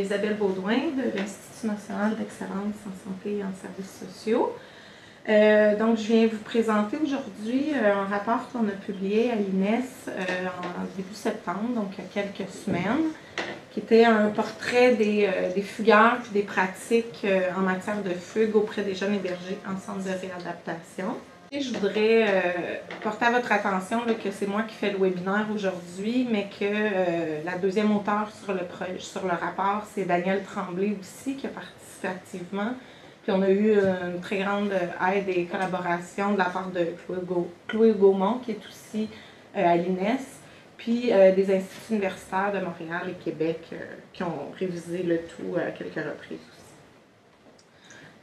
Isabelle Baudouin de l'Institut national d'excellence en santé et en services sociaux. Donc, je viens vous présenter aujourd'hui un rapport qu'on a publié à l'INES en début septembre, donc il y a quelques semaines, qui était un portrait des fugueurs et des pratiques en matière de fugue auprès des jeunes hébergés en centre de réadaptation. Et je voudrais porter à votre attention là, que c'est moi qui fais le webinaire aujourd'hui, mais que la deuxième auteure sur le rapport, c'est Danielle Tremblay aussi, qui a participé activement. Puis on a eu une très grande aide et collaboration de la part de Chloé Gaumont, qui est aussi à l'INES, puis des instituts universitaires de Montréal et Québec qui ont révisé le tout à quelques reprises aussi.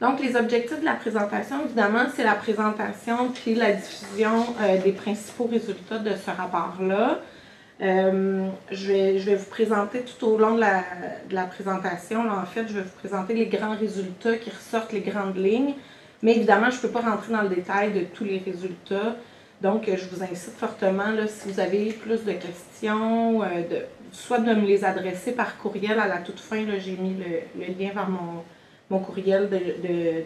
Donc, les objectifs de la présentation, évidemment, c'est la présentation puis la diffusion des principaux résultats de ce rapport-là. Je vais vous présenter tout au long de la présentation, là, en fait, je vais vous présenter les grands résultats qui ressortent, les grandes lignes, mais évidemment, je ne peux pas rentrer dans le détail de tous les résultats. Donc, je vous incite fortement, là, si vous avez plus de questions, soit de me les adresser par courriel à la toute fin, j'ai mis le lien vers mon courriel de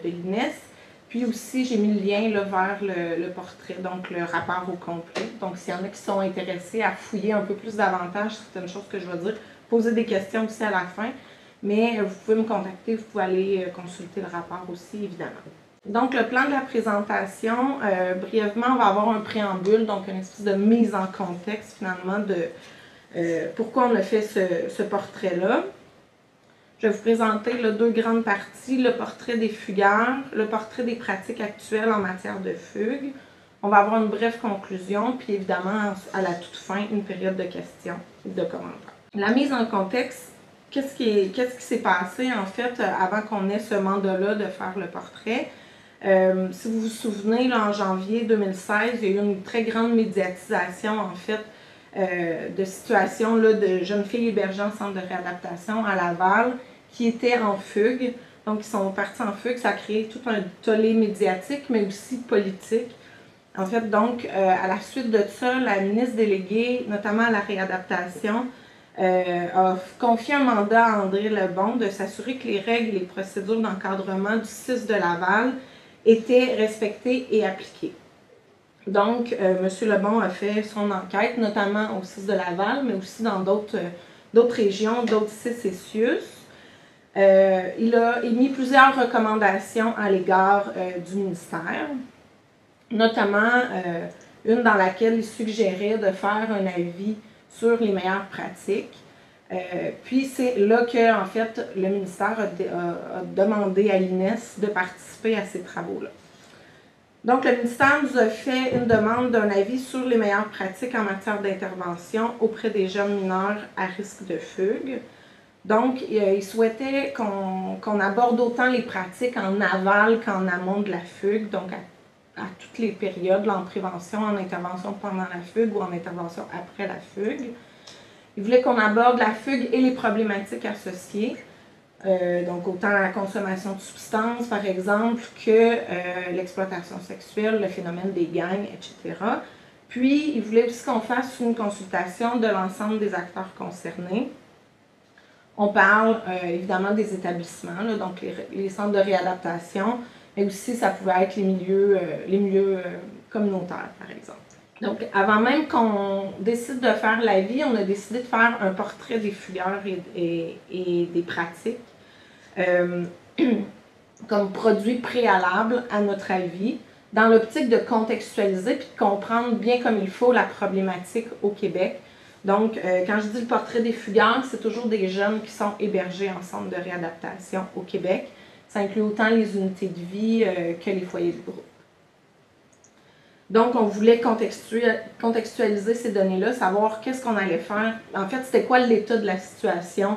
l'INES. Puis aussi, j'ai mis le lien là, vers le portrait, donc le rapport au complet. Donc, s'il y en a qui sont intéressés à fouiller un peu plus davantage certaines choses que je vais dire, poser des questions aussi à la fin. Mais vous pouvez me contacter, vous pouvez aller consulter le rapport aussi, évidemment. Donc, le plan de la présentation, brièvement, on va avoir un préambule, donc une espèce de mise en contexte, finalement, de pourquoi on a fait ce portrait-là. Je vais vous présenter là, deux grandes parties, le portrait des fugueurs, le portrait des pratiques actuelles en matière de fugue. On va avoir une brève conclusion, puis évidemment, à la toute fin, une période de questions et de commentaires. La mise en contexte, qu'est-ce qui s'est passé en fait avant qu'on ait ce mandat-là de faire le portrait? Si vous vous souvenez, là, en janvier 2016, il y a eu une très grande médiatisation en fait de situations là, de jeunes filles hébergées en centre de réadaptation à Laval qui étaient en fugue. Donc, ils sont partis en fugue. Ça a créé tout un tollé médiatique, mais aussi politique. En fait, donc, à la suite de ça, la ministre déléguée, notamment à la réadaptation, a confié un mandat à André Lebon de s'assurer que les règles et les procédures d'encadrement du CIS de Laval étaient respectées et appliquées. Donc, M. Lebon a fait son enquête, notamment au CIS de Laval, mais aussi dans d'autres régions, d'autres CIS et CIUS. Il a émis plusieurs recommandations à l'égard du ministère, notamment une dans laquelle il suggérait de faire un avis sur les meilleures pratiques. Puis c'est là que, en fait, le ministère a demandé à l'INES de participer à ces travaux-là. Donc, le ministère nous a fait une demande d'un avis sur les meilleures pratiques en matière d'intervention auprès des jeunes mineurs à risque de fugue. Donc, il souhaitait qu'on aborde autant les pratiques en aval qu'en amont de la fugue, donc à toutes les périodes, là, en prévention, en intervention pendant la fugue ou en intervention après la fugue. Il voulait qu'on aborde la fugue et les problématiques associées, donc autant la consommation de substances, par exemple, que l'exploitation sexuelle, le phénomène des gangs, etc. Puis, il voulait aussi qu'on fasse une consultation de l'ensemble des acteurs concernés. On parle évidemment des établissements, là, donc les centres de réadaptation, mais aussi ça pouvait être les milieux communautaires, par exemple. Donc, avant même qu'on décide de faire l'avis, on a décidé de faire un portrait des fugueurs et des pratiques comme produit préalable à notre avis, dans l'optique de contextualiser puis de comprendre bien comme il faut la problématique au Québec. Donc, quand je dis le portrait des fugueurs, c'est toujours des jeunes qui sont hébergés en centre de réadaptation au Québec. Ça inclut autant les unités de vie que les foyers de groupe. Donc, on voulait contextualiser ces données-là, savoir qu'est-ce qu'on allait faire. En fait, c'était quoi l'état de la situation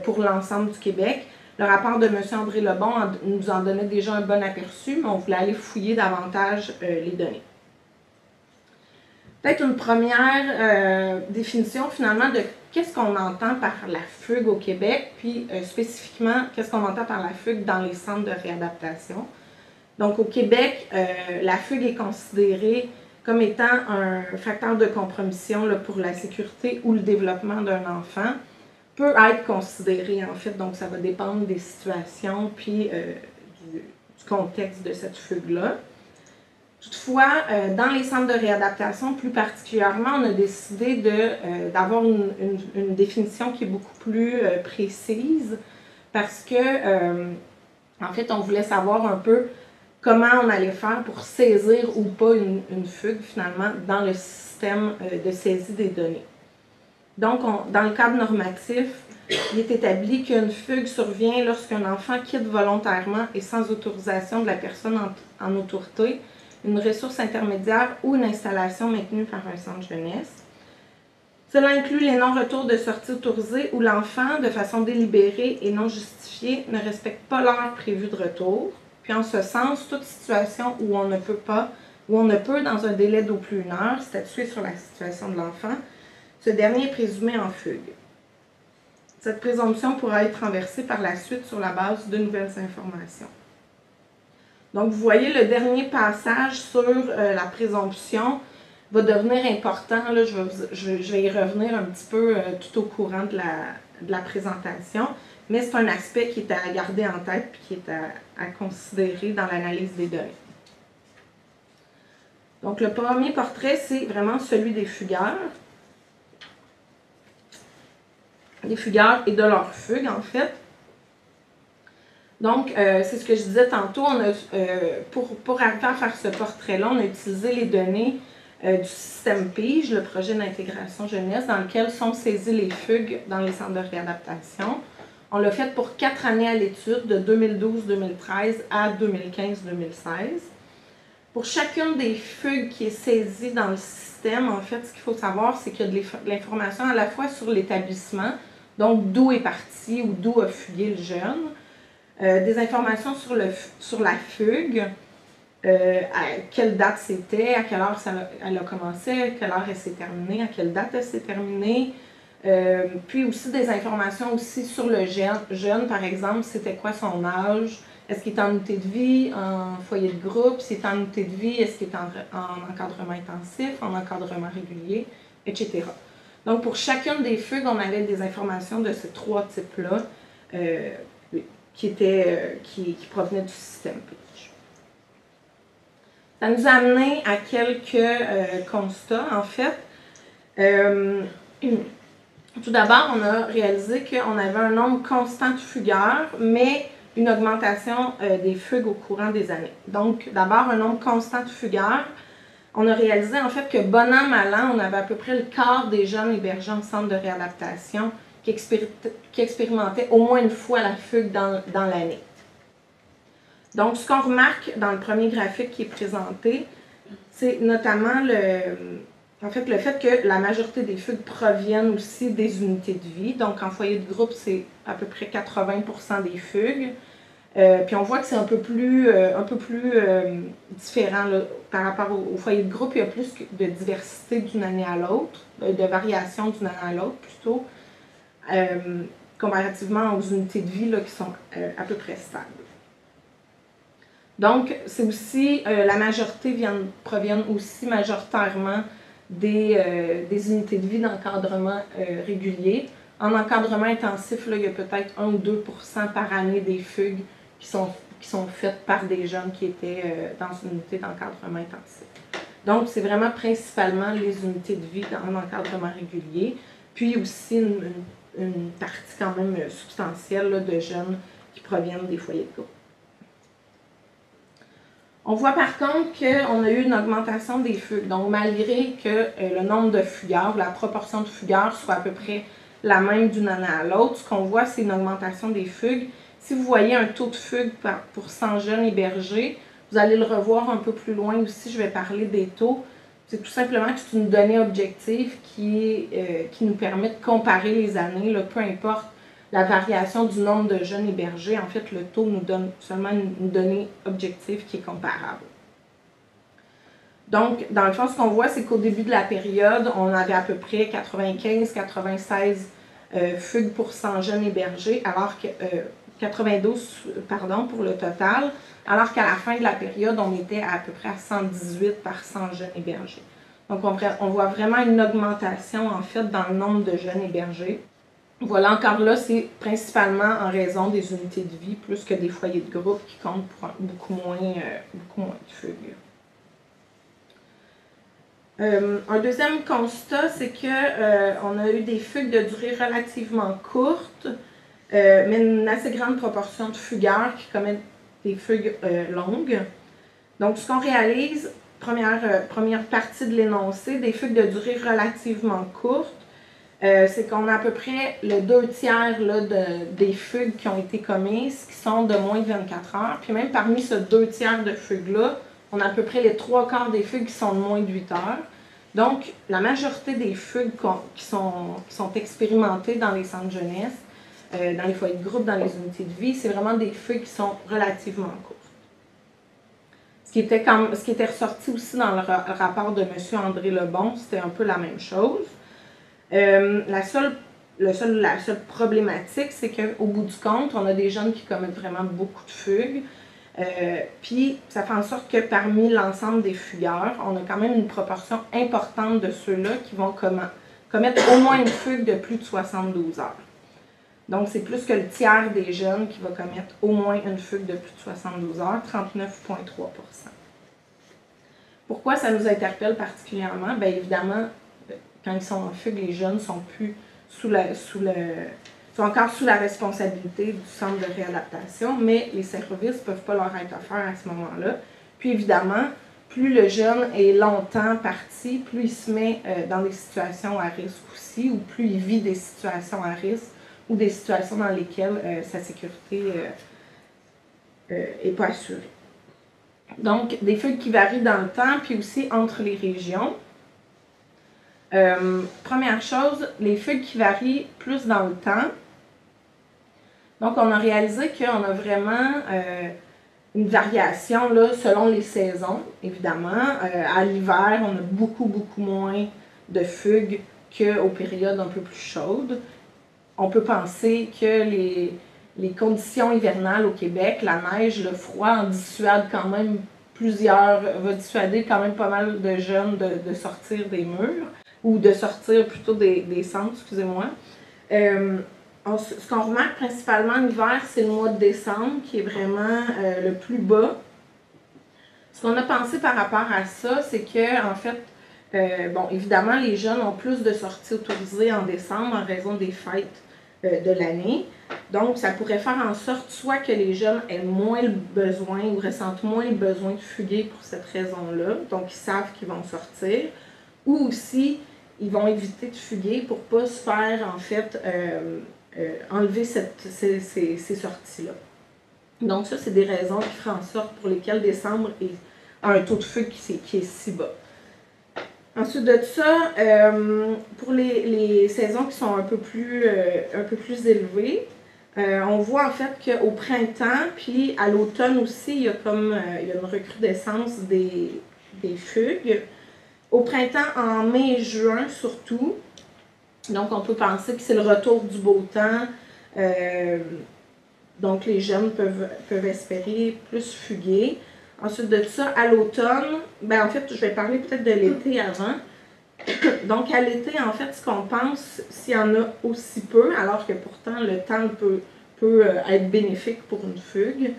pour l'ensemble du Québec. Le rapport de M. André Lebon nous en donnait déjà un bon aperçu, mais on voulait aller fouiller davantage les données. Peut-être une première définition finalement de qu'est-ce qu'on entend par la fugue au Québec, puis spécifiquement qu'est-ce qu'on entend par la fugue dans les centres de réadaptation. Donc au Québec, la fugue est considérée comme étant un facteur de compromission là, pour la sécurité ou le développement d'un enfant peut être considéré, en fait. Donc, ça va dépendre des situations puis du contexte de cette fugue-là. Toutefois, dans les centres de réadaptation, plus particulièrement, on a décidé d'avoir une définition qui est beaucoup plus précise parce que, en fait, on voulait savoir un peu comment on allait faire pour saisir ou pas une fugue, finalement, dans le système de saisie des données. Donc, dans le cadre normatif, il est établi qu'une fugue survient lorsqu'un enfant quitte volontairement et sans autorisation de la personne en autorité une ressource intermédiaire ou une installation maintenue par un centre jeunesse. Cela inclut les non-retours de sortie autorisée où l'enfant, de façon délibérée et non justifiée, ne respecte pas l'heure prévue de retour. Puis en ce sens, toute situation où on ne peut, dans un délai d'au plus 1 heure, statuer sur la situation de l'enfant, ce dernier est présumé en fugue. Cette présomption pourra être renversée par la suite sur la base de nouvelles informations. Donc, vous voyez, le dernier passage sur la présomption va devenir important. Là, je vais y revenir un petit peu tout au courant de la présentation, mais c'est un aspect qui est à garder en tête et qui est à considérer dans l'analyse des données. Donc, le premier portrait, c'est vraiment celui des fugueurs. Des fugueurs et de leur fugue, en fait. Donc, c'est ce que je disais tantôt, pour arriver à faire ce portrait-là, on a utilisé les données du système PIGE, le projet d'intégration jeunesse, dans lequel sont saisies les fugues dans les centres de réadaptation. On l'a fait pour 4 années à l'étude, de 2012-2013 à 2015-2016. Pour chacune des fugues qui est saisie dans le système, en fait, ce qu'il faut savoir, c'est qu'il y a de l'information à la fois sur l'établissement, donc d'où est parti ou d'où a fugué le jeune, des informations sur la fugue, à quelle date c'était, à quelle heure elle a commencé, à quelle heure elle s'est terminée, à quelle date elle s'est terminée. Puis aussi des informations aussi sur le jeune, par exemple, c'était quoi son âge, est-ce qu'il est en unité de vie, en foyer de groupe, s'il est en unité de vie, est-ce qu'il est en encadrement intensif, en encadrement régulier, etc. Donc pour chacune des fugues, on avait des informations de ces 3 types-là qui provenaient du système PIGE. Ça nous a amené à quelques constats, en fait. Tout d'abord, on a réalisé qu'on avait un nombre constant de fugueurs, mais une augmentation des fugues au courant des années. Donc, d'abord, un nombre constant de fugueurs. On a réalisé, en fait, que bon an, mal an, on avait à peu près le quart des jeunes hébergés en centre de réadaptation qui expérimentaient au moins une fois la fugue dans l'année. Donc, ce qu'on remarque dans le premier graphique qui est présenté, c'est notamment le fait que la majorité des fugues proviennent aussi des unités de vie. Donc, en foyer de groupe, c'est à peu près 80% des fugues. Puis on voit que c'est un peu plus différent là, par rapport au foyer de groupe. Il y a plus de diversité d'une année à l'autre, de variation d'une année à l'autre plutôt, comparativement aux unités de vie là, qui sont à peu près stables. Donc, c'est aussi, la majorité proviennent aussi majoritairement des unités de vie d'encadrement régulier. En encadrement intensif, là, il y a peut-être 1 ou 2% par année des fugues qui sont faites par des jeunes qui étaient dans une unité d'encadrement intensif. Donc, c'est vraiment principalement les unités de vie en encadrement régulier, puis aussi une partie quand même substantielle là, de jeunes qui proviennent des foyers de groupe. On voit par contre qu'on a eu une augmentation des fugues. Donc, malgré que le nombre de fugueurs, la proportion de fugueurs soit à peu près la même d'une année à l'autre, ce qu'on voit, c'est une augmentation des fugues. Si vous voyez un taux de fugue pour 100 jeunes hébergés, vous allez le revoir un peu plus loin aussi, je vais parler des taux. C'est tout simplement que c'est une donnée objective qui nous permet de comparer les années, là, peu importe la variation du nombre de jeunes hébergés. En fait, le taux nous donne seulement une donnée objective qui est comparable. Donc, dans le fond, ce qu'on voit, c'est qu'au début de la période, on avait à peu près 95-96 fugues pour 100 jeunes hébergés, alors que 92 pour le total, alors qu'à la fin de la période, on était à peu près à 118 par 100 jeunes hébergés. Donc, on voit vraiment une augmentation, en fait, dans le nombre de jeunes hébergés. Voilà, encore là, c'est principalement en raison des unités de vie, plus que des foyers de groupe qui comptent pour beaucoup moins de fugues. Un deuxième constat, c'est qu'on a eu des fugues de durée relativement courte, mais une assez grande proportion de fugueurs qui commettent des fugues longues. Donc, ce qu'on réalise, première partie de l'énoncé, des fugues de durée relativement courte, c'est qu'on a à peu près le 2/3 là, des fugues qui ont été commises qui sont de moins de 24 heures. Puis même parmi ce 2/3 de fugues-là, on a à peu près les 3/4 des fugues qui sont de moins de 8 heures. Donc, la majorité des fugues qui sont expérimentées dans les centres jeunesse, dans les foyers de groupe, dans les unités de vie, c'est vraiment des fugues qui sont relativement courtes. Ce qui était ressorti aussi dans le rapport de M. André Lebon, c'était un peu la même chose. La seule problématique, c'est qu'au bout du compte, on a des jeunes qui commettent vraiment beaucoup de fugues. Puis, ça fait en sorte que parmi l'ensemble des fugueurs, on a quand même une proportion importante de ceux-là qui vont commettre au moins une fugue de plus de 72 heures. Donc, c'est plus que le tiers des jeunes qui va commettre au moins une fugue de plus de 72 heures, 39,3 %. Pourquoi ça nous interpelle particulièrement? Bien évidemment, quand ils sont en fugue, les jeunes sont plus sont encore sous la responsabilité du centre de réadaptation, mais les services ne peuvent pas leur être offerts à ce moment-là. Puis évidemment, plus le jeune est longtemps parti, plus il se met dans des situations à risque aussi, ou plus il vit des situations à risque, ou des situations dans lesquelles sa sécurité n'est pas assurée. Donc, des fugues qui varient dans le temps, puis aussi entre les régions. Première chose, les fugues qui varient plus dans le temps. Donc, on a réalisé qu'on a vraiment une variation là, selon les saisons, évidemment. À l'hiver, on a beaucoup moins de fugues qu'aux périodes un peu plus chaudes. On peut penser que les conditions hivernales au Québec, la neige, le froid, en dissuadent quand même va dissuader quand même pas mal de jeunes de sortir des murs, ou de sortir plutôt des centres, excusez-moi. Ce qu'on remarque principalement en hiver, c'est le mois de décembre qui est vraiment le plus bas. Ce qu'on a pensé par rapport à ça, c'est que, en fait, bon, évidemment, les jeunes ont plus de sorties autorisées en décembre en raison des fêtes de l'année. Donc, ça pourrait faire en sorte soit que les jeunes aient moins le besoin ou ressentent moins le besoin de fuguer pour cette raison-là, donc ils savent qu'ils vont sortir, ou aussi ils vont éviter de fuguer pour ne pas se faire, en fait, enlever ces sorties-là. Donc ça, c'est des raisons qui feraient en sorte pour lesquelles décembre a un taux de fugue qui est si bas. Ensuite de ça, pour les saisons qui sont un peu plus élevées, on voit en fait qu'au printemps, puis à l'automne aussi, il y a une recrudescence des fugues. Au printemps, en mai et juin surtout, donc on peut penser que c'est le retour du beau temps, donc les jeunes peuvent espérer plus fuguer. Ensuite de ça, à l'automne, ben en fait, je vais parler peut-être de l'été avant. Donc à l'été, en fait, ce qu'on pense, s'il y en a aussi peu, alors que pourtant le temps peut être bénéfique pour une fugue,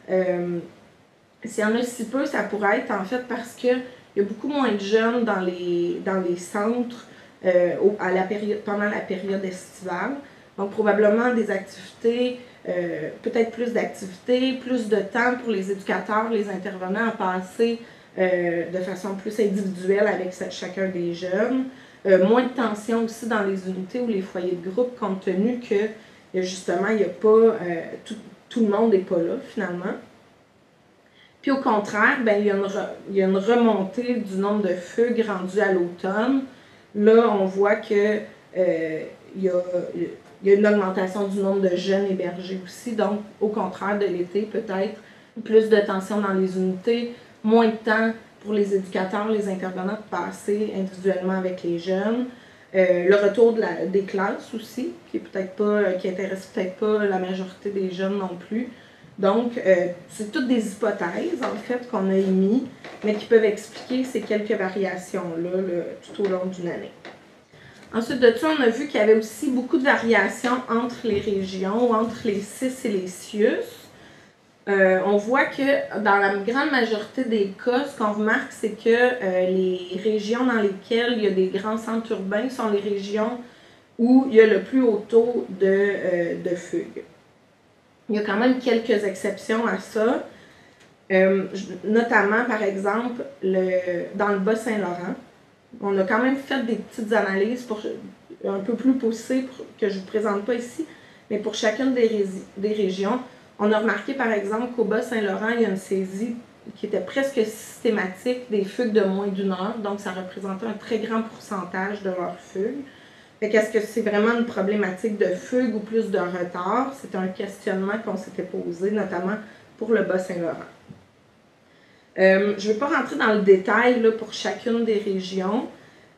s'il y en a si peu, ça pourrait être en fait parce qu'il y a beaucoup moins de jeunes dans les centres pendant la période estivale. Donc probablement des activités, peut-être plus d'activités, plus de temps pour les éducateurs, les intervenants à passer de façon plus individuelle avec chacun des jeunes. Moins de tension aussi dans les unités ou les foyers de groupe, compte tenu que justement, il n'y a pas tout le monde n'est pas là finalement. Puis au contraire, ben, il y a une remontée du nombre de fugues rendues à l'automne. Là, on voit que il y a une augmentation du nombre de jeunes hébergés aussi. Donc, au contraire de l'été, peut-être plus de tension dans les unités, moins de temps pour les éducateurs, les intervenants de passer individuellement avec les jeunes. Le retour des classes aussi, qui intéresse peut-être pas la majorité des jeunes non plus. Donc, c'est toutes des hypothèses, en fait, qu'on a émises, mais qui peuvent expliquer ces quelques variations-là tout au long d'une année. Ensuite de ça, on a vu qu'il y avait aussi beaucoup de variations entre les régions, entre les cis et les CIUS. On voit que dans la grande majorité des cas, ce qu'on remarque, c'est que les régions dans lesquelles il y a des grands centres urbains sont les régions où il y a le plus haut taux de fugue. Il y a quand même quelques exceptions à ça, notamment par exemple dans le Bas-Saint-Laurent. On a quand même fait des petites analyses un peu plus poussées que je ne vous présente pas ici, mais pour chacune des régions. On a remarqué par exemple qu'au Bas-Saint-Laurent, il y a une saisie qui était presque systématique des fugues de moins d'1 heure, donc ça représentait un très grand pourcentage de leurs fugues. Est-ce que c'est vraiment une problématique de fugue ou plus de retard? C'est un questionnement qu'on s'était posé, notamment pour le Bas-Saint-Laurent. Je ne vais pas rentrer dans le détail là, pour chacune des régions.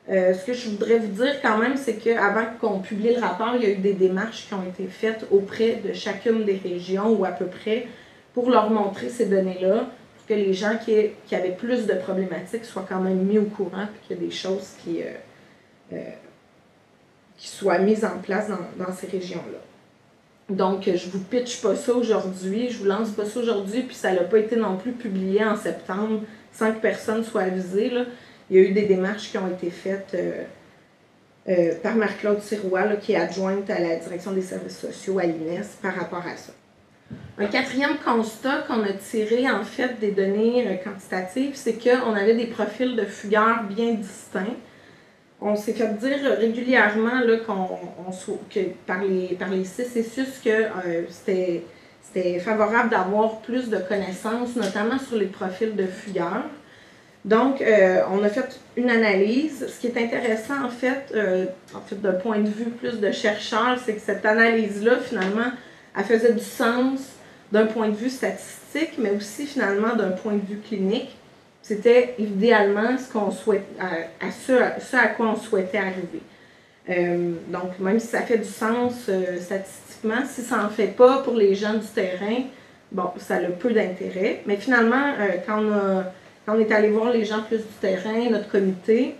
Ce que je voudrais vous dire quand même, c'est qu'avant qu'on publie le rapport, il y a eu des démarches qui ont été faites auprès de chacune des régions ou à peu près pour leur montrer ces données-là, pour que les gens qui avaient plus de problématiques soient quand même mis au courant et qu'il y ait des choses qui soient mises en place dans ces régions-là. Donc, je ne vous pitche pas ça aujourd'hui, je ne vous lance pas ça aujourd'hui, puis ça n'a pas été non plus publié en septembre sans que personne soit avisé, là. Il y a eu des démarches qui ont été faites par Marie-Claude Sirois, là, qui est adjointe à la direction des services sociaux à l'INES par rapport à ça. Un quatrième constat qu'on a tiré en fait des données quantitatives, c'est qu'on avait des profils de fugueurs bien distincts. On s'est fait dire régulièrement là, par les CCSUS que c'était favorable d'avoir plus de connaissances, notamment sur les profils de fugueurs. Donc, on a fait une analyse. Ce qui est intéressant, en fait d'un point de vue plus de chercheur, c'est que cette analyse-là, finalement, elle faisait du sens d'un point de vue statistique, mais aussi, finalement, d'un point de vue clinique. C'était idéalement ce à quoi on souhaitait arriver. Donc, même si ça fait du sens statistiquement, si ça n'en fait pas pour les gens du terrain, bon, ça a peu d'intérêt. Mais finalement, quand on est allé voir les gens plus du terrain, notre comité,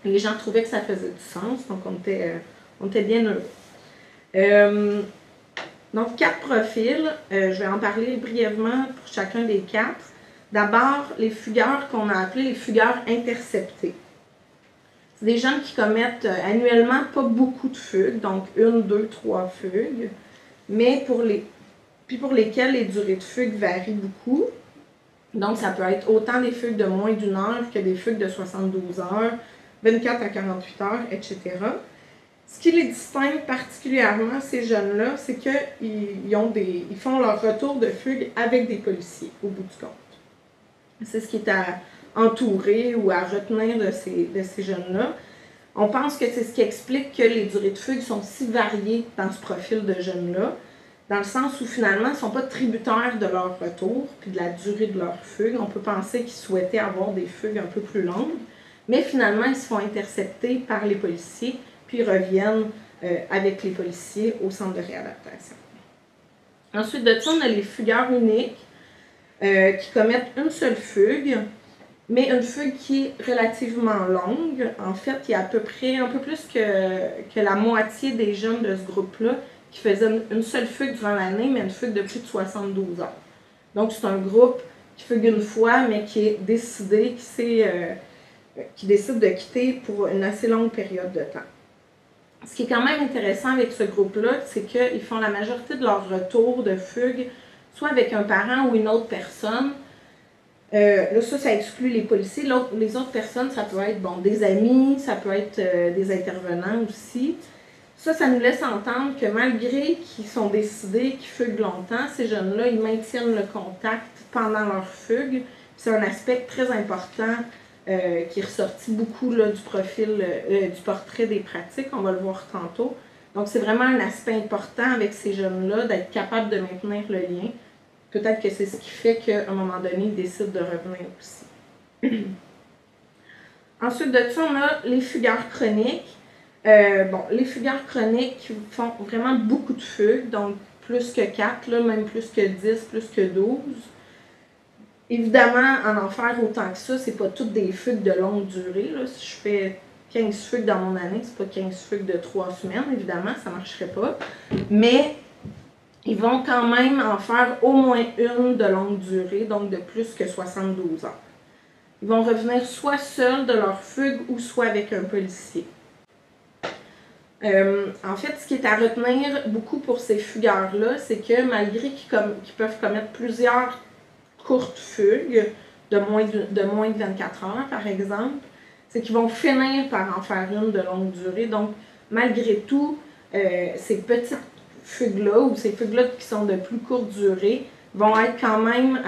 les gens trouvaient que ça faisait du sens, donc on était bien heureux. Donc, 4 profils, je vais en parler brièvement pour chacun des 4. D'abord, les fugueurs qu'on a appelés les fugueurs interceptés. C'est des gens qui commettent annuellement pas beaucoup de fugues, donc 1, 2, 3 fugues, mais pour lesquels les durées de fugue varient beaucoup. Donc, ça peut être autant des fugues de moins d'1 heure que des fugues de 72 heures, 24 à 48 heures, etc. Ce qui les distingue particulièrement, ces jeunes-là, c'est qu'ils font leur retour de fugue avec des policiers, au bout du compte. C'est ce qui est à entourer ou à retenir de ces jeunes-là. On pense que c'est ce qui explique que les durées de fugue sont si variées dans ce profil de jeunes-là, dans le sens où finalement, ils ne sont pas tributaires de leur retour puis de la durée de leur fugue. On peut penser qu'ils souhaitaient avoir des fugues un peu plus longues, mais finalement, ils se font intercepter par les policiers puis reviennent avec les policiers au centre de réadaptation. Ensuite de ça, on a les fugueurs uniques qui commettent une seule fugue, mais une fugue qui est relativement longue. En fait, il y a à peu près un peu plus que la moitié des jeunes de ce groupe-là qui faisaient une seule fugue durant l'année, mais une fugue de plus de 72 heures. Donc, c'est un groupe qui fugue une fois, mais qui est décidé, qui décide de quitter pour une assez longue période de temps. Ce qui est quand même intéressant avec ce groupe-là, c'est qu'ils font la majorité de leur retour de fugue, soit avec un parent ou une autre personne. Là, ça exclut les policiers. Les autres personnes, ça peut être des amis, ça peut être des intervenants aussi. Ça nous laisse entendre que malgré qu'ils sont décidés, qu'ils fuguent longtemps, ces jeunes-là, ils maintiennent le contact pendant leur fugue. C'est un aspect très important qui est ressorti beaucoup là, du profil, du portrait des pratiques. On va le voir tantôt. Donc, c'est vraiment un aspect important avec ces jeunes-là, d'être capable de maintenir le lien. Peut-être que c'est ce qui fait qu'à un moment donné, ils décident de revenir aussi. Ensuite de ça, on a les fugueurs chroniques. Les fugueurs chroniques font vraiment beaucoup de fugues, donc plus que 4, là, même plus que 10, plus que 12. Évidemment, en faire autant que ça, c'est pas toutes des fugues de longue durée. Là. Si je fais 15 fugues dans mon année, c'est pas 15 fugues de 3 semaines, évidemment, ça ne marcherait pas. Mais ils vont quand même en faire au moins une de longue durée, donc de plus que 72 heures. Ils vont revenir soit seuls de leur fugue ou soit avec un policier. En fait, ce qui est à retenir beaucoup pour ces fugueurs-là, c'est que malgré qu'ils peuvent commettre plusieurs courtes fugues, de moins de 24 heures par exemple, c'est qu'ils vont finir par en faire une de longue durée. Donc, malgré tout, ces petites fugues-là ou ces fugues-là qui sont de plus courte durée vont être quand même,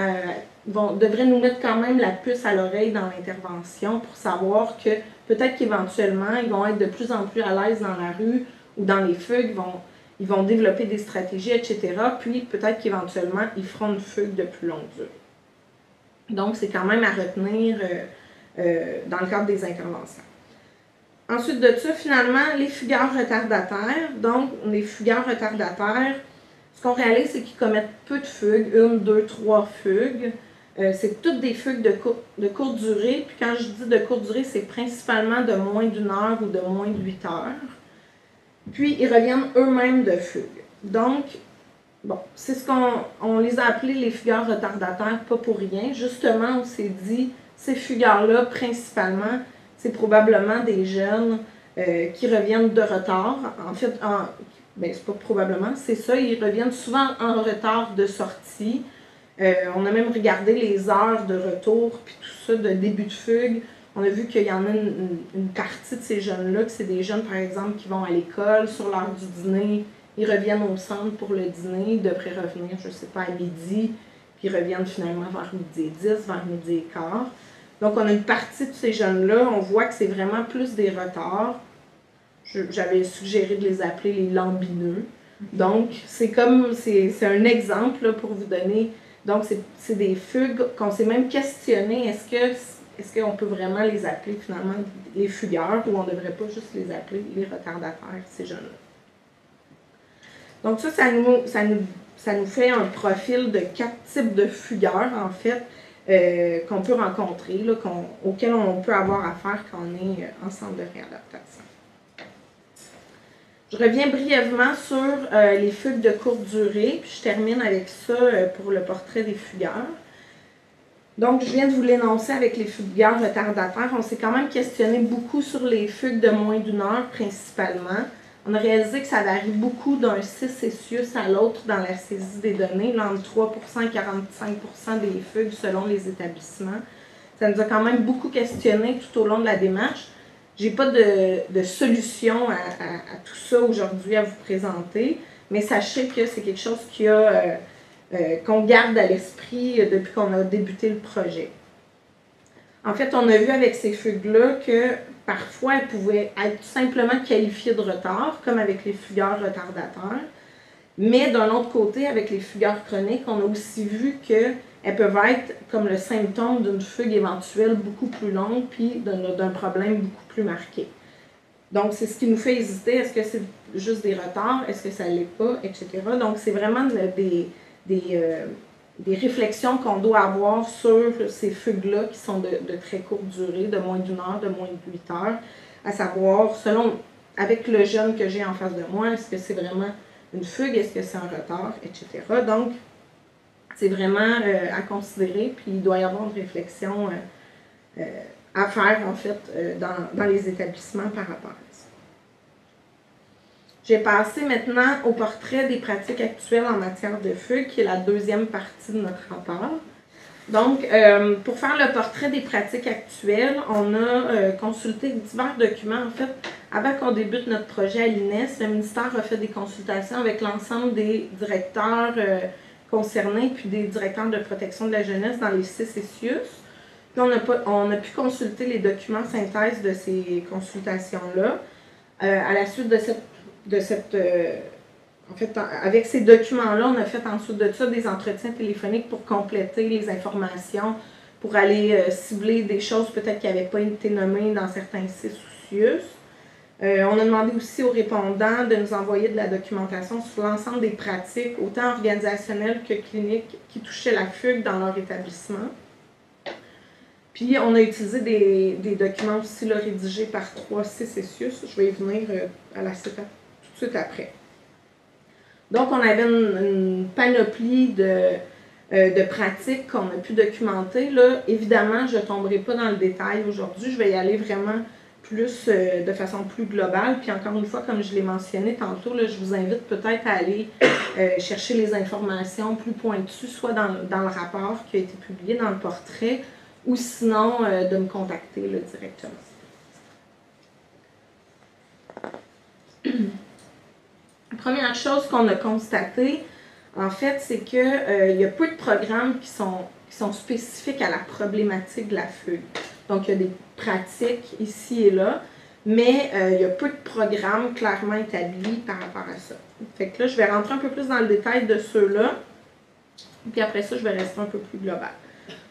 devraient nous mettre quand même la puce à l'oreille dans l'intervention pour savoir que peut-être qu'éventuellement, ils vont être de plus en plus à l'aise dans la rue ou dans les fugues, ils vont développer des stratégies, etc. Puis peut-être qu'éventuellement, ils feront une fugue de plus longue durée. Donc, c'est quand même à retenir dans le cadre des interventions. Ensuite de ça, finalement, les fugueurs retardataires. Donc, les fugueurs retardataires, ce qu'on réalise, c'est qu'ils commettent peu de fugues, 1, 2, 3 fugues. C'est toutes des fugues de courte durée. Puis quand je dis de courte durée, c'est principalement de moins d'1 heure ou de moins de 8 heures. Puis, ils reviennent eux-mêmes de fugue. Donc, bon, c'est ce qu'on les a appelés les fugueurs retardataires, pas pour rien. Justement, on s'est dit, ces fugueurs-là, principalement, c'est probablement des jeunes qui reviennent de retard. En fait, ben, c'est pas probablement, c'est ça, ils reviennent souvent en retard de sortie. On a même regardé les heures de retour, puis tout ça, de début de fugue. On a vu qu'il y en a une partie de ces jeunes-là, que c'est des jeunes, par exemple, qui vont à l'école sur l'heure du dîner. Ils reviennent au centre pour le dîner, ils devraient revenir, je ne sais pas, à midi, puis ils reviennent finalement vers midi et 10, vers midi et quart. Donc, on a une partie de ces jeunes-là, on voit que c'est vraiment plus des retards. J'avais suggéré de les appeler les lambineux. Donc, c'est un exemple là, pour vous donner. Donc, c'est des fugues qu'on s'est même questionné, est-ce qu'on peut vraiment les appeler finalement les fugueurs ou on ne devrait pas juste les appeler les retardataires, ces jeunes-là. Donc ça nous fait un profil de 4 types de fugueurs, en fait, qu'on peut rencontrer, là, auxquels on peut avoir affaire quand on est en centre de réadaptation. Je reviens brièvement sur les fugues de courte durée, puis je termine avec ça pour le portrait des fugueurs. Donc, je viens de vous l'énoncer avec les fugueurs retardataires. On s'est quand même questionné beaucoup sur les fugues de moins d'1 heure, principalement. On a réalisé que ça varie beaucoup d'un 6 Celsius à l'autre dans la saisie des données, là, entre 3 et 45 des fugues selon les établissements. Ça nous a quand même beaucoup questionné tout au long de la démarche. Je n'ai pas de solution à tout ça aujourd'hui à vous présenter, mais sachez que c'est quelque chose qu'on garde à l'esprit depuis qu'on a débuté le projet. En fait, on a vu avec ces fugues-là que parfois elles pouvaient être simplement qualifiées de retard, comme avec les fugueurs retardataires. Mais d'un autre côté, avec les fugueurs chroniques, on a aussi vu qu'elles peuvent être comme le symptôme d'une fugue éventuelle beaucoup plus longue, puis d'un problème beaucoup plus marqué. Donc, c'est ce qui nous fait hésiter, est-ce que c'est juste des retards, est-ce que ça ne l'est pas, etc. Donc, c'est vraiment des réflexions qu'on doit avoir sur ces fugues-là qui sont de très courte durée, de moins d'1 heure, de moins de 8 heures, à savoir, avec le jeune que j'ai en face de moi, est-ce que c'est vraiment une fugue, est-ce que c'est un retard, etc. Donc, c'est vraiment à considérer, puis il doit y avoir une réflexion à faire, en fait, dans les établissements par rapport à ça. J'ai passé maintenant au portrait des pratiques actuelles en matière de fugue, qui est la deuxième partie de notre rapport. Donc, pour faire le portrait des pratiques actuelles, on a consulté divers documents. En fait, avant qu'on débute notre projet à l'INES, le ministère a fait des consultations avec l'ensemble des directeurs concernés, puis des directeurs de protection de la jeunesse dans les 6 CESIUS. Puis on a pu consulter les documents synthèse de ces consultations-là. À la suite en fait, avec ces documents-là, on a fait ensuite de ça des entretiens téléphoniques pour compléter les informations, pour aller cibler des choses peut-être qui n'avaient pas été nommées dans certains sites ou CIUS. On a demandé aussi aux répondants de nous envoyer de la documentation sur l'ensemble des pratiques, autant organisationnelles que cliniques, qui touchaient la fugue dans leur établissement. Puis, on a utilisé des documents aussi là, rédigés par 3C Cessius. Je vais y venir à la CETA tout de suite après. Donc, on avait une panoplie de pratiques qu'on a pu documenter. Là, évidemment, je ne tomberai pas dans le détail aujourd'hui. Je vais y aller vraiment plus de façon plus globale. Puis encore une fois, comme je l'ai mentionné tantôt, là, je vous invite peut-être à aller chercher les informations plus pointues, soit dans le rapport qui a été publié dans le portrait, ou sinon de me contacter là, directement. La première chose qu'on a constatée, en fait, c'est qu'il y a peu de programmes qui sont spécifiques à la problématique de la fugue. Donc, il y a des pratiques ici et là, mais il y a peu de programmes clairement établis par rapport à ça. Fait que là, je vais rentrer un peu plus dans le détail de ceux-là, puis après ça, je vais rester un peu plus global.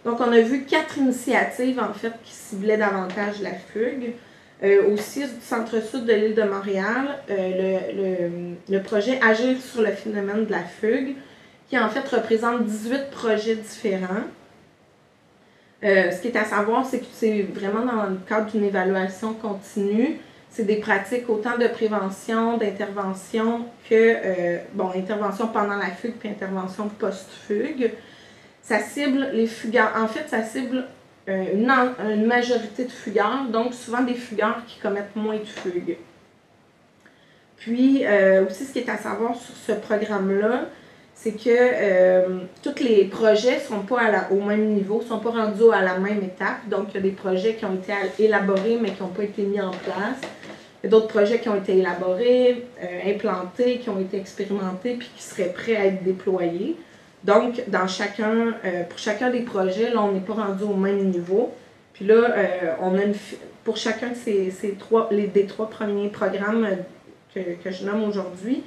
Donc, on a vu 4 initiatives, en fait, qui ciblaient davantage la fugue. Au CIS du Centre-Sud de l'île de Montréal, le projet Agir sur le phénomène de la fugue, qui en fait représente 18 projets différents. Ce qui est à savoir, c'est que c'est vraiment dans le cadre d'une évaluation continue. C'est des pratiques autant de prévention, d'intervention que, intervention pendant la fugue puis intervention post-fugue. Ça cible les fugueurs. En fait, ça cible une majorité de fugueurs, donc souvent des fugueurs qui commettent moins de fugues. Puis, aussi, ce qui est à savoir sur ce programme-là, c'est que tous les projets ne sont pas au même niveau, ne sont pas rendus à la même étape. Donc, il y a des projets qui ont été élaborés, mais qui n'ont pas été mis en place. Il y a d'autres projets qui ont été élaborés, implantés, qui ont été expérimentés, puis qui seraient prêts à être déployés. Donc, pour chacun des projets, là, on n'est pas rendu au même niveau. Puis là, on a pour chacun de des 3 premiers programmes que je nomme aujourd'hui,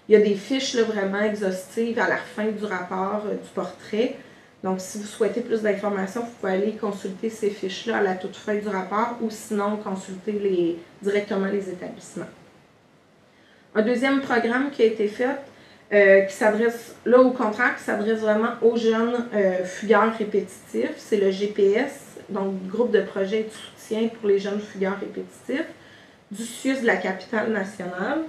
il y a des fiches là, vraiment exhaustives à la fin du rapport du portrait. Donc, si vous souhaitez plus d'informations, vous pouvez aller consulter ces fiches-là à la toute fin du rapport ou sinon consulter directement les établissements. Un deuxième programme qui a été fait, qui s'adresse, là au contraire, qui s'adresse vraiment aux jeunes fugueurs répétitifs. C'est le GPS, donc groupe de projet et de soutien pour les jeunes fugueurs répétitifs, du CIUS de la capitale nationale.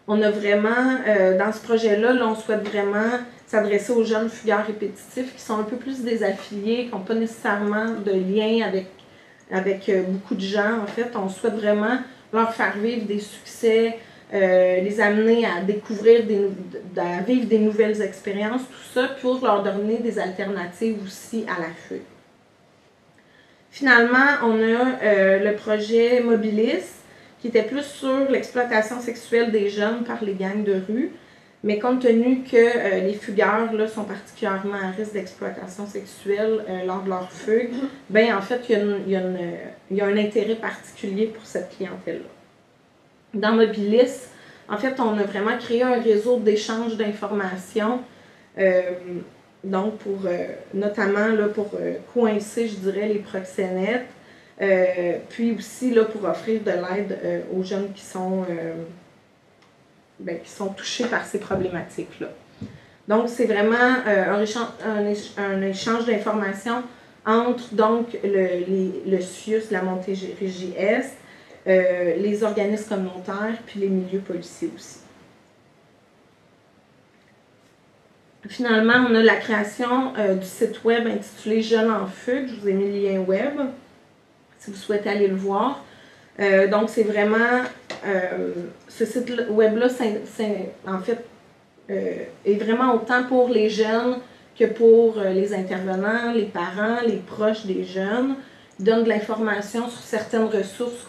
On a vraiment, dans ce projet-là, on souhaite vraiment s'adresser aux jeunes fugueurs répétitifs qui sont un peu plus désaffiliés, qui n'ont pas nécessairement de lien avec beaucoup de gens. En fait, on souhaite vraiment leur faire vivre des succès, les amener à découvrir, à vivre des nouvelles expériences, tout ça pour leur donner des alternatives aussi à la fugue. Finalement, on a le projet Mobilis, qui était plus sur l'exploitation sexuelle des jeunes par les gangs de rue, mais compte tenu que les fugueurs là, sont particulièrement à risque d'exploitation sexuelle lors de leur fugue, ben en fait, il y a un intérêt particulier pour cette clientèle-là. Dans Mobilis, en fait, on a vraiment créé un réseau d'échange d'informations, donc notamment là, pour coincer, je dirais, les proxénètes, puis aussi là, pour offrir de l'aide aux jeunes qui sont touchés par ces problématiques-là. Donc, c'est vraiment un échange d'informations entre donc, le CIUS, la Montérégie-Est, les organismes communautaires, puis les milieux policiers aussi. Finalement, on a la création du site web intitulé Jeunes en fugue. Je vous ai mis le lien web, si vous souhaitez aller le voir. Donc, c'est vraiment, ce site web-là, en fait, est vraiment autant pour les jeunes que pour les intervenants, les parents, les proches des jeunes. Il donne de l'information sur certaines ressources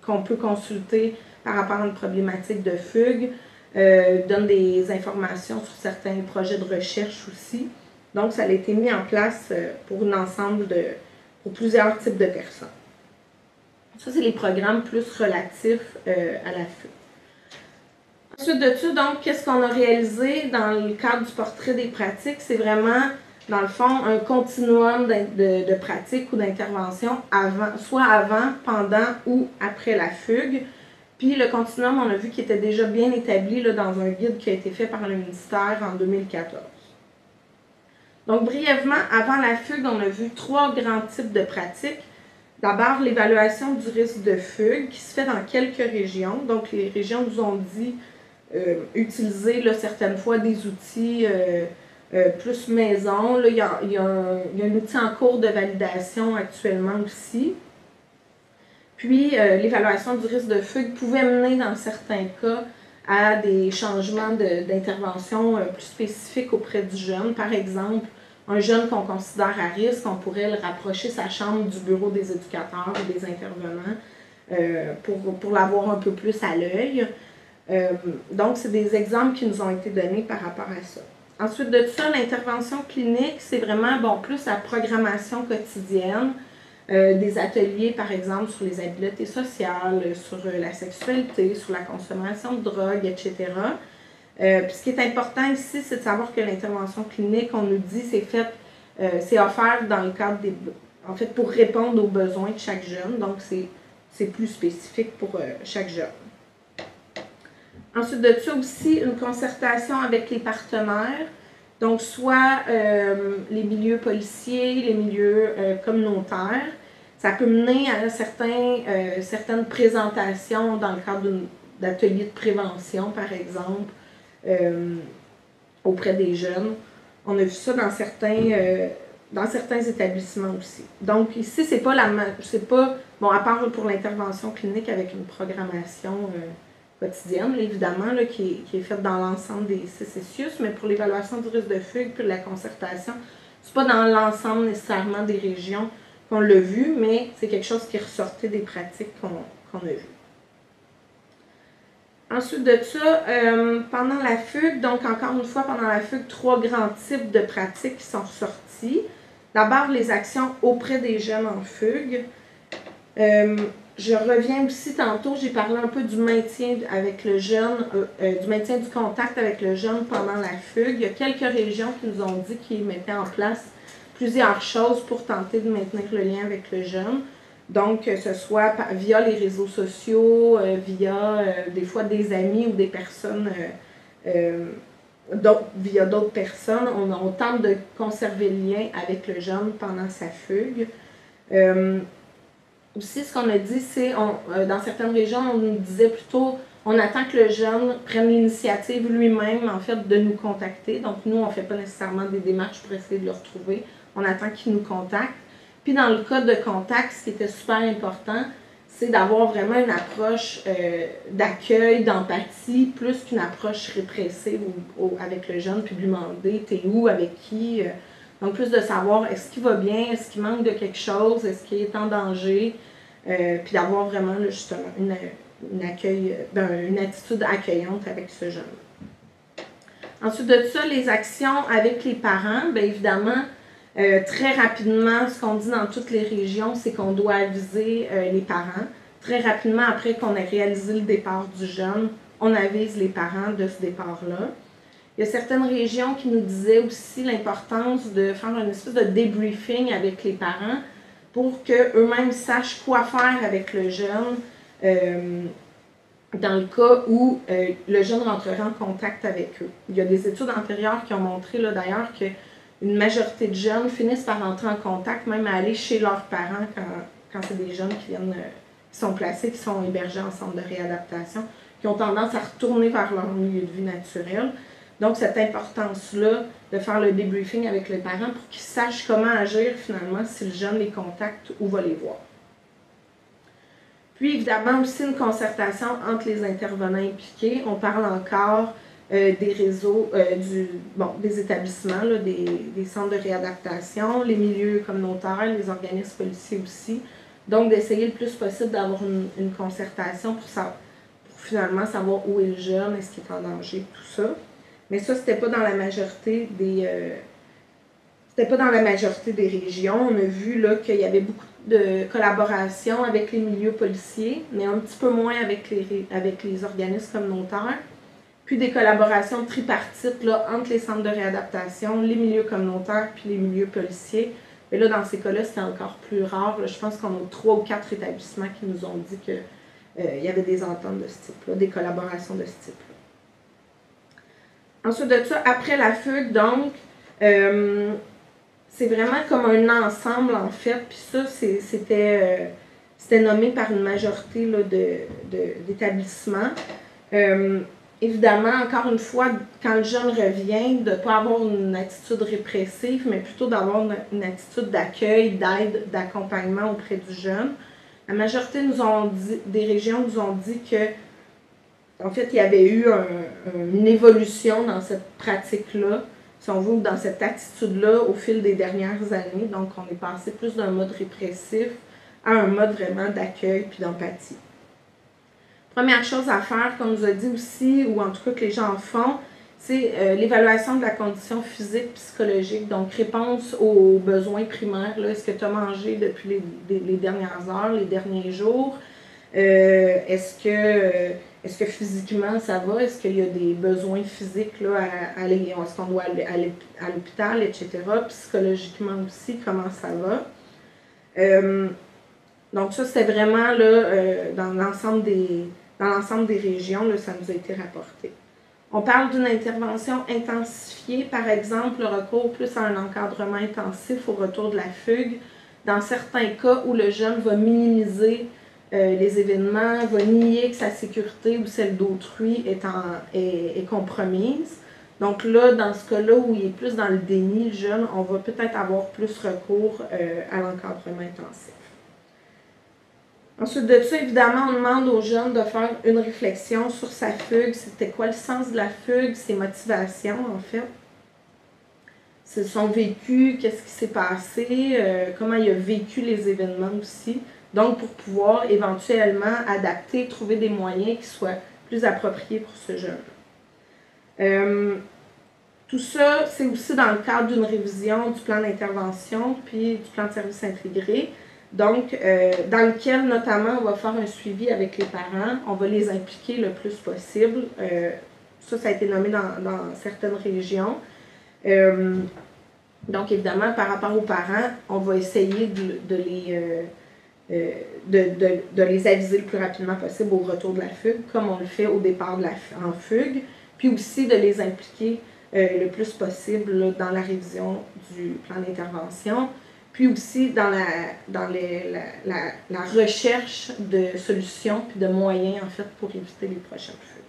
qu'on peut consulter par rapport à une problématique de fugue. Donne des informations sur certains projets de recherche aussi. Donc, ça a été mis en place pour pour plusieurs types de personnes. Ça, c'est les programmes plus relatifs à la fugue. Ensuite de ça, donc, qu'est-ce qu'on a réalisé dans le cadre du portrait des pratiques? C'est vraiment, dans le fond, un continuum de pratiques ou d'interventions soit avant, pendant ou après la fugue. Puis le continuum, on a vu qu'il était déjà bien établi là, dans un guide qui a été fait par le ministère en 2014. Donc, brièvement, avant la fugue, on a vu 3 grands types de pratiques. D'abord, l'évaluation du risque de fugue qui se fait dans quelques régions. Donc, les régions nous ont dit utiliser là, certaines fois des outils plus maison. Là, il y a un outil en cours de validation actuellement aussi. Puis, l'évaluation du risque de fugue pouvait mener dans certains cas à des changements d'intervention plus spécifiques auprès du jeune. Par exemple, un jeune qu'on considère à risque, on pourrait le rapprocher sa chambre du bureau des éducateurs ou des intervenants pour l'avoir un peu plus à l'œil. Donc, c'est des exemples qui nous ont été donnés par rapport à ça. Ensuite de ça, l'intervention clinique, c'est vraiment plus la programmation quotidienne. Des ateliers, par exemple, sur les habiletés sociales, sur la sexualité, sur la consommation de drogue, etc. Puis ce qui est important ici, c'est de savoir que l'intervention clinique, on nous dit, c'est offert dans le cadre en fait, pour répondre aux besoins de chaque jeune. Donc, c'est plus spécifique pour chaque jeune. Ensuite de ça aussi, une concertation avec les partenaires. Donc, soit les milieux policiers, les milieux communautaires. Ça peut mener à certaines présentations dans le cadre d'ateliers de prévention, par exemple, auprès des jeunes. On a vu ça dans certains établissements aussi. Donc, ici, c'est pas, à part pour l'intervention clinique avec une programmation quotidienne, là, évidemment, là, qui est faite dans l'ensemble des CCCIUS, mais pour l'évaluation du risque de fugue puis la concertation, c'est pas dans l'ensemble nécessairement des régions qu'on l'a vu, mais c'est quelque chose qui ressortait des pratiques qu'on a vues. Ensuite de ça, pendant la fugue, donc encore une fois, pendant la fugue, 3 grands types de pratiques qui sont ressortis. D'abord, les actions auprès des jeunes en fugue. Je reviens aussi tantôt, j'ai parlé un peu du maintien avec le jeune, du maintien du contact avec le jeune pendant la fugue. Il y a quelques régions qui nous ont dit qu'ils mettaient en place plusieurs choses pour tenter de maintenir le lien avec le jeune. Donc, que ce soit via les réseaux sociaux, via des fois des amis ou des personnes, via d'autres personnes, on tente de conserver le lien avec le jeune pendant sa fugue. Aussi, ce qu'on a dit, c'est, dans certaines régions, on nous disait plutôt, on attend que le jeune prenne l'initiative lui-même, en fait, de nous contacter. Donc, nous, on ne fait pas nécessairement des démarches pour essayer de le retrouver. On attend qu'il nous contacte. Puis, dans le cas de contact, ce qui était super important, c'est d'avoir vraiment une approche d'accueil, d'empathie, plus qu'une approche répressive avec le jeune, puis de lui demander « t'es où, avec qui ?» Donc, plus de savoir est-ce qu'il va bien, est-ce qu'il manque de quelque chose, est-ce qu'il est en danger, puis d'avoir vraiment là, justement une attitude accueillante avec ce jeune. Ensuite de ça, les actions avec les parents, bien évidemment, très rapidement, ce qu'on dit dans toutes les régions, c'est qu'on doit aviser les parents. Très rapidement, après qu'on ait réalisé le départ du jeune, on avise les parents de ce départ-là. Il y a certaines régions qui nous disaient aussi l'importance de faire une espèce de débriefing avec les parents pour qu'eux-mêmes sachent quoi faire avec le jeune dans le cas où le jeune rentrerait en contact avec eux. Il y a des études antérieures qui ont montré d'ailleurs qu'une majorité de jeunes finissent par rentrer en contact, même à aller chez leurs parents quand c'est des jeunes qui sont placés, qui sont hébergés en centre de réadaptation, qui ont tendance à retourner vers leur milieu de vie naturel. Donc, cette importance-là de faire le débriefing avec les parents pour qu'ils sachent comment agir finalement si le jeune les contacte ou va les voir. Puis, évidemment, aussi une concertation entre les intervenants impliqués. On parle encore des réseaux, des établissements, là, des centres de réadaptation, les milieux communautaires, les organismes policiers aussi. Donc, d'essayer le plus possible d'avoir une concertation pour finalement savoir où est le jeune, est-ce qu'il est en danger, tout ça. Mais ça, c'était pas dans la majorité des régions. On a vu là qu'il y avait beaucoup de collaboration avec les milieux policiers, mais un petit peu moins avec les organismes communautaires. Puis des collaborations tripartites là, entre les centres de réadaptation, les milieux communautaires puis les milieux policiers. Mais là, dans ces cas-là, c'était encore plus rare. Là, je pense qu'on a 3 ou 4 établissements qui nous ont dit qu'il y avait des ententes de ce type-là, des collaborations de ce type-là. Ensuite de ça, après la fugue, donc, c'est vraiment comme un ensemble, en fait. Puis ça, c'était nommé par une majorité là, d'établissements. Évidemment, encore une fois, quand le jeune revient, de ne pas avoir une attitude répressive, mais plutôt d'avoir une attitude d'accueil, d'aide, d'accompagnement auprès du jeune. La majorité des régions nous ont dit que, en fait, il y avait eu une évolution dans cette pratique-là, si on veut, dans cette attitude-là au fil des dernières années. Donc, on est passé plus d'un mode répressif à un mode vraiment d'accueil puis d'empathie. Première chose à faire, comme on nous a dit aussi, ou en tout cas que les gens font, c'est l'évaluation de la condition physique, psychologique. Donc, réponse aux besoins primaires. Est-ce que tu as mangé depuis les dernières heures, les derniers jours? Est-ce que physiquement ça va? Est-ce qu'il y a des besoins physiques là, à aller? Est-ce qu'on doit aller à l'hôpital, etc.? Psychologiquement aussi, comment ça va? Donc, ça, c'était vraiment là, dans l'ensemble des régions, là, ça nous a été rapporté. On parle d'une intervention intensifiée, par exemple, le recours plus à un encadrement intensif au retour de la fugue, dans certains cas où le jeune va minimiser les événements, va nier que sa sécurité ou celle d'autrui est compromise. Donc là, dans ce cas-là où il est plus dans le déni, le jeune, on va peut-être avoir plus recours à l'encadrement intensif. Ensuite de ça, évidemment, on demande aux jeunes de faire une réflexion sur sa fugue. C'était quoi le sens de la fugue, ses motivations, en fait. C'est son vécu, qu'est-ce qui s'est passé, comment il a vécu les événements aussi. Donc, pour pouvoir éventuellement adapter, trouver des moyens qui soient plus appropriés pour ce jeune. Tout ça, c'est aussi dans le cadre d'une révision du plan d'intervention puis du plan de service intégré. Donc, dans lequel, notamment, on va faire un suivi avec les parents. On va les impliquer le plus possible. Ça a été nommé dans certaines régions. Donc, évidemment, par rapport aux parents, on va essayer de les aviser le plus rapidement possible au retour de la fugue, comme on le fait au départ en fugue, puis aussi de les impliquer le plus possible là, dans la révision du plan d'intervention, puis aussi dans la recherche de solutions puis de moyens, en fait, pour éviter les prochaines fugues.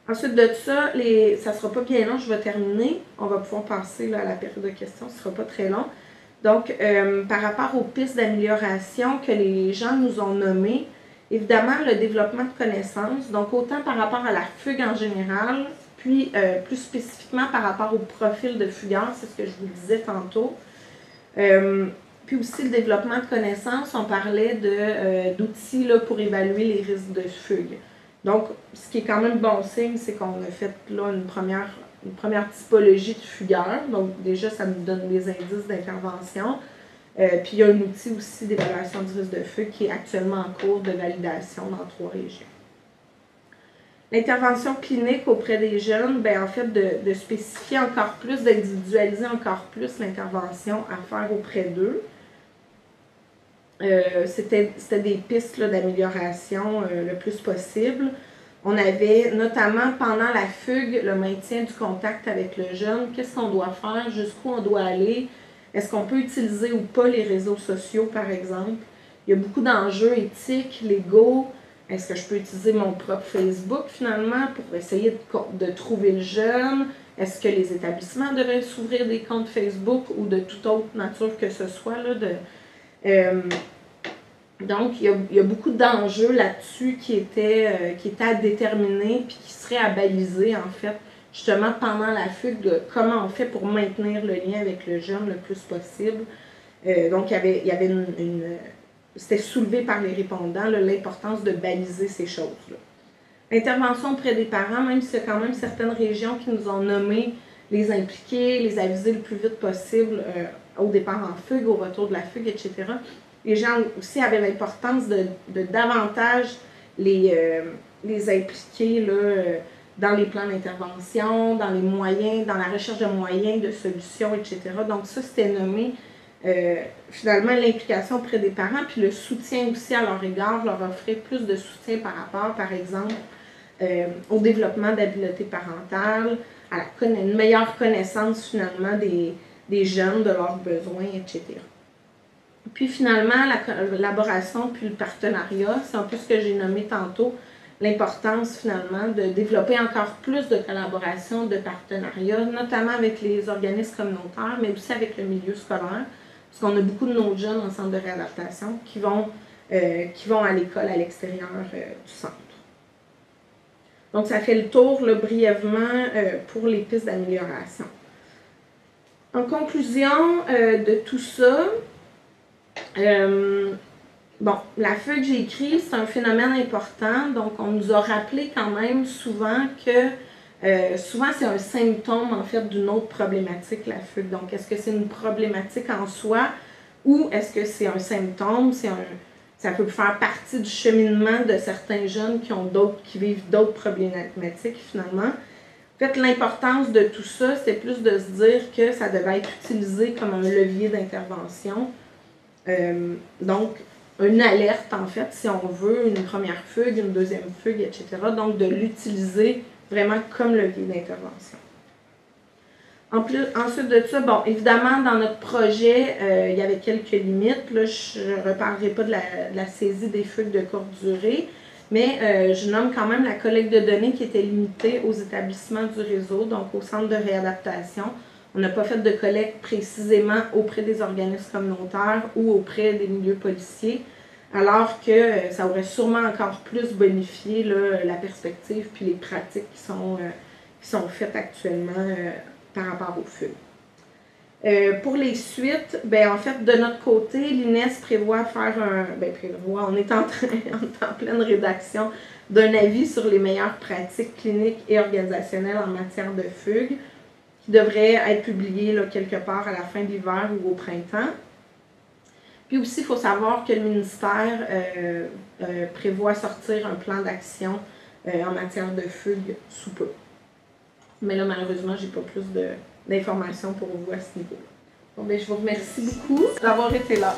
Ensuite de ça, ça ne sera pas bien long, je vais terminer. On va pouvoir passer là, à la période de questions, ce ne sera pas très long. Donc, par rapport aux pistes d'amélioration que les gens nous ont nommées, évidemment, le développement de connaissances, donc autant par rapport à la fugue en général, puis plus spécifiquement par rapport au profil de fugueur, c'est ce que je vous disais tantôt. Puis aussi le développement de connaissances, on parlait d'outils pour évaluer les risques de fugue. Donc, ce qui est quand même bon signe, c'est qu'on a fait là une première typologie de fugueurs. Donc, déjà, ça nous donne des indices d'intervention. Puis, il y a un outil aussi d'évaluation du risque de fugue qui est actuellement en cours de validation dans 3 régions. L'intervention clinique auprès des jeunes, bien, en fait, de spécifier encore plus, d'individualiser encore plus l'intervention à faire auprès d'eux. C'était des pistes d'amélioration le plus possible. On avait notamment pendant la fugue le maintien du contact avec le jeune. Qu'est-ce qu'on doit faire? Jusqu'où on doit aller? Est-ce qu'on peut utiliser ou pas les réseaux sociaux, par exemple? Il y a beaucoup d'enjeux éthiques, légaux. Est-ce que je peux utiliser mon propre Facebook, finalement, pour essayer de trouver le jeune? Est-ce que les établissements devraient s'ouvrir des comptes Facebook ou de toute autre nature que ce soit? Donc, il y a beaucoup d'enjeux là-dessus qui étaient à déterminer puis qui seraient à baliser, en fait, justement, pendant la fugue, de comment on fait pour maintenir le lien avec le jeune le plus possible. Donc, il y avait c'était soulevé par les répondants, l'importance de baliser ces choses-là. L'intervention auprès des parents, même s'il y a quand même certaines régions qui nous ont nommé les impliquer, les aviser le plus vite possible au départ en fugue, au retour de la fugue, etc. Les gens aussi avaient l'importance de davantage les impliquer dans les plans d'intervention, dans les moyens, dans la recherche de moyens, de solutions, etc. Donc ça, c'était nommé finalement l'implication auprès des parents, puis le soutien aussi à leur égard, leur offrir plus de soutien par rapport, par exemple, au développement d'habileté parentale, une meilleure connaissance finalement des jeunes, de leurs besoins, etc. Puis finalement, la collaboration puis le partenariat, c'est un peu ce que j'ai nommé tantôt, l'importance finalement de développer encore plus de collaboration, de partenariat, notamment avec les organismes communautaires, mais aussi avec le milieu scolaire, parce qu'on a beaucoup de nos jeunes en centre de réadaptation qui vont à l'école à l'extérieur du centre. Donc ça fait le tour là, brièvement pour les pistes d'amélioration. En conclusion de tout ça, bon, la feuille que j'ai écrite, c'est un phénomène important. Donc, on nous a rappelé quand même souvent que souvent c'est un symptôme en fait d'une autre problématique, la fugue. Donc, est-ce que c'est une problématique en soi ou est-ce que c'est un symptôme, ça peut faire partie du cheminement de certains jeunes qui vivent d'autres problématiques finalement. En fait, l'importance de tout ça, c'est plus de se dire que ça devait être utilisé comme un levier d'intervention. Donc, une alerte, en fait, si on veut, une première fugue, une deuxième fugue, etc. Donc, de l'utiliser vraiment comme levier d'intervention. Ensuite de ça, bon, évidemment, dans notre projet, il y avait quelques limites. Là, je ne reparlerai pas de la saisie des fugues de courte durée, mais je nomme quand même la collecte de données qui était limitée aux établissements du réseau, donc au centre de réadaptation. On n'a pas fait de collecte précisément auprès des organismes communautaires ou auprès des milieux policiers, alors que ça aurait sûrement encore plus bonifié là, la perspective puis les pratiques qui sont faites actuellement par rapport aux fugues. Pour les suites, ben, en fait, de notre côté, l'INES prévoit faire on est en pleine rédaction d'un avis sur les meilleures pratiques cliniques et organisationnelles en matière de fugue, qui devrait être publié là, quelque part à la fin de l'hiver ou au printemps. Puis aussi, il faut savoir que le ministère prévoit sortir un plan d'action en matière de fugue sous peu. Mais là, malheureusement, je n'ai pas plus d'informations pour vous à ce niveau-là. Bon, ben, je vous remercie beaucoup d'avoir été là.